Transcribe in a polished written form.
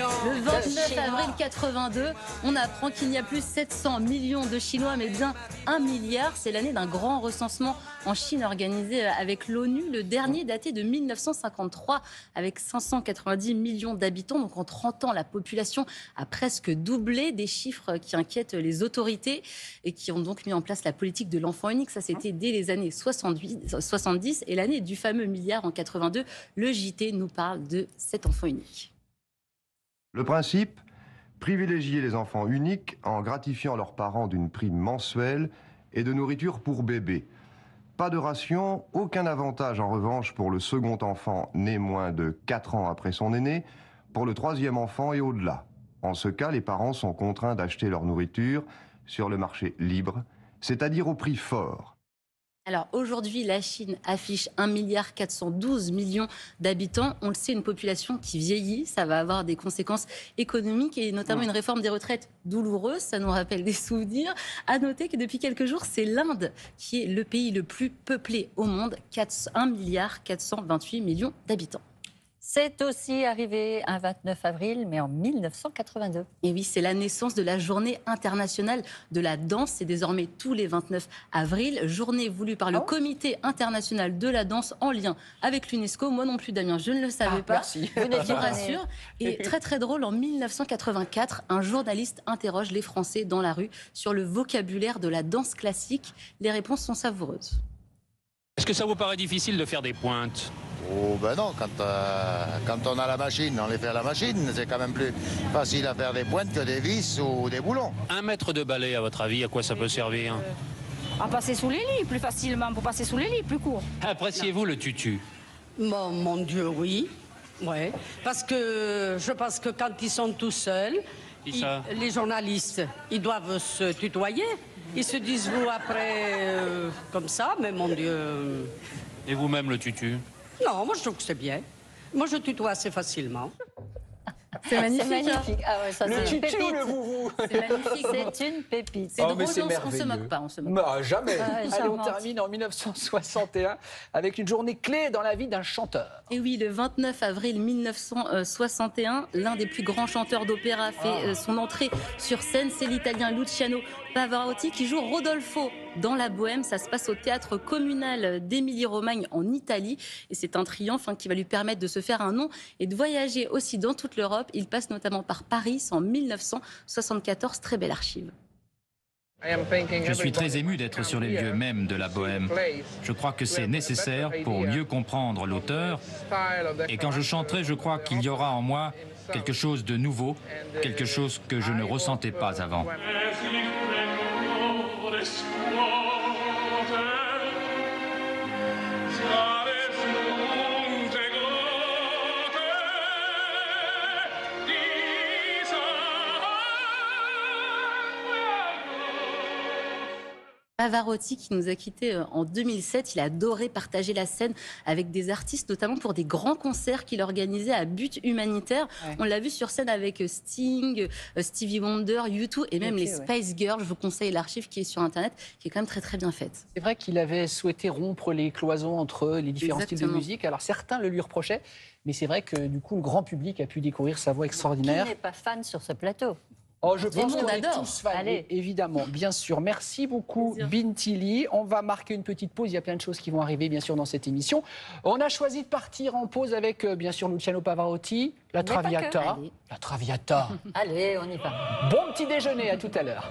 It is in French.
Le 29 avril 82, on apprend qu'il n'y a plus 700 millions de Chinois, mais bien 1 milliard. C'est l'année d'un grand recensement en Chine organisé avec l'ONU, le dernier daté de 1953, avec 590 millions d'habitants. Donc en 30 ans, la population a presque doublé, des chiffres qui inquiètent les autorités et qui ont donc mis en place la politique de l'enfant unique. Ça, c'était dès les années 70 et l'année du fameux milliard en 82. Le JT nous parle de cet enfant unique. Le principe, privilégier les enfants uniques en gratifiant leurs parents d'une prime mensuelle et de nourriture pour bébé. Pas de ration, aucun avantage en revanche pour le second enfant né moins de 4 ans après son aîné, pour le troisième enfant et au-delà. En ce cas, les parents sont contraints d'acheter leur nourriture sur le marché libre, c'est-à-dire au prix fort. Alors aujourd'hui, la Chine affiche 1,412 milliard d'habitants. On le sait, une population qui vieillit, ça va avoir des conséquences économiques et notamment une réforme des retraites douloureuse. Ça nous rappelle des souvenirs. À noter que depuis quelques jours, c'est l'Inde qui est le pays le plus peuplé au monde, 1,428 milliard d'habitants. C'est aussi arrivé un 29 avril, mais en 1982. Et oui, c'est la naissance de la Journée internationale de la danse. C'est désormais tous les 29 avril. Journée voulue par le Comité international de la danse en lien avec l'UNESCO. Moi non plus, Damien, je ne le savais pas. Merci. Je vous rassure. Et très très drôle, en 1984, un journaliste interroge les Français dans la rue sur le vocabulaire de la danse classique. Les réponses sont savoureuses. Est-ce que ça vous paraît difficile de faire des pointes ? Oh ben non, quand on a la machine, on les fait à la machine. C'est quand même plus facile à faire des pointes que des vis ou des boulons. Un mètre de balai, à votre avis, à quoi ça peut servir ? À passer sous les lits, plus facilement pour passer sous les lits, plus court. Appréciez-vous le tutu ? Mon Dieu, oui. Ouais. Parce que je pense que quand ils sont tout seuls, les journalistes, ils doivent se tutoyer. Ils se disent vous après comme ça, mais mon Dieu. Et vous-même le tutu ? Non, moi je trouve que c'est bien. Moi je tutoie assez facilement. C'est magnifique. C'est magnifique. Ah ouais, ça, Le c'est une tutu pépite. ou le vouvou? C'est magnifique. C'est une pépite. C'est drôle, mais c'est on se moque merveilleux. pas. On se moque pas. Jamais. Ouais, Allez, on charmante. termine en 1961 avec une journée clé dans la vie d'un chanteur. Et oui, le 29 avril 1961, l'un des plus grands chanteurs d'opéra fait son entrée sur scène. C'est l'Italien Luciano Pavarotti qui joue Rodolfo dans la Bohème. Ça se passe au théâtre communal d'Émilie-Romagne en Italie. Et c'est un triomphe qui va lui permettre de se faire un nom et de voyager aussi dans toute l'Europe. Il passe notamment par Paris en 1974. Très belle archive. Je suis très ému d'être sur les lieux mêmes de la Bohème. Je crois que c'est nécessaire pour mieux comprendre l'auteur. Et quand je chanterai, je crois qu'il y aura en moi quelque chose de nouveau, quelque chose que je ne ressentais pas avant. Pavarotti qui nous a quittés en 2007, il adorait partager la scène avec des artistes, notamment pour des grands concerts qu'il organisait à but humanitaire. Ouais. On l'a vu sur scène avec Sting, Stevie Wonder, U2 et même les Spice Girls. Je vous conseille l'archive qui est sur Internet, qui est quand même très très bien faite. C'est vrai qu'il avait souhaité rompre les cloisons entre les différents styles de musique. Alors certains le lui reprochaient, mais c'est vrai que du coup le grand public a pu découvrir sa voix extraordinaire. Qui n'est pas fan sur ce plateau? Oh, je pense qu'on est tous fans, évidemment, bien sûr. Merci beaucoup, Binti Lee. On va marquer une petite pause. Il y a plein de choses qui vont arriver, bien sûr, dans cette émission. On a choisi de partir en pause avec, bien sûr, Luciano Pavarotti, la Traviata. La Traviata. Allez, on y va. Bon petit déjeuner, à tout à l'heure.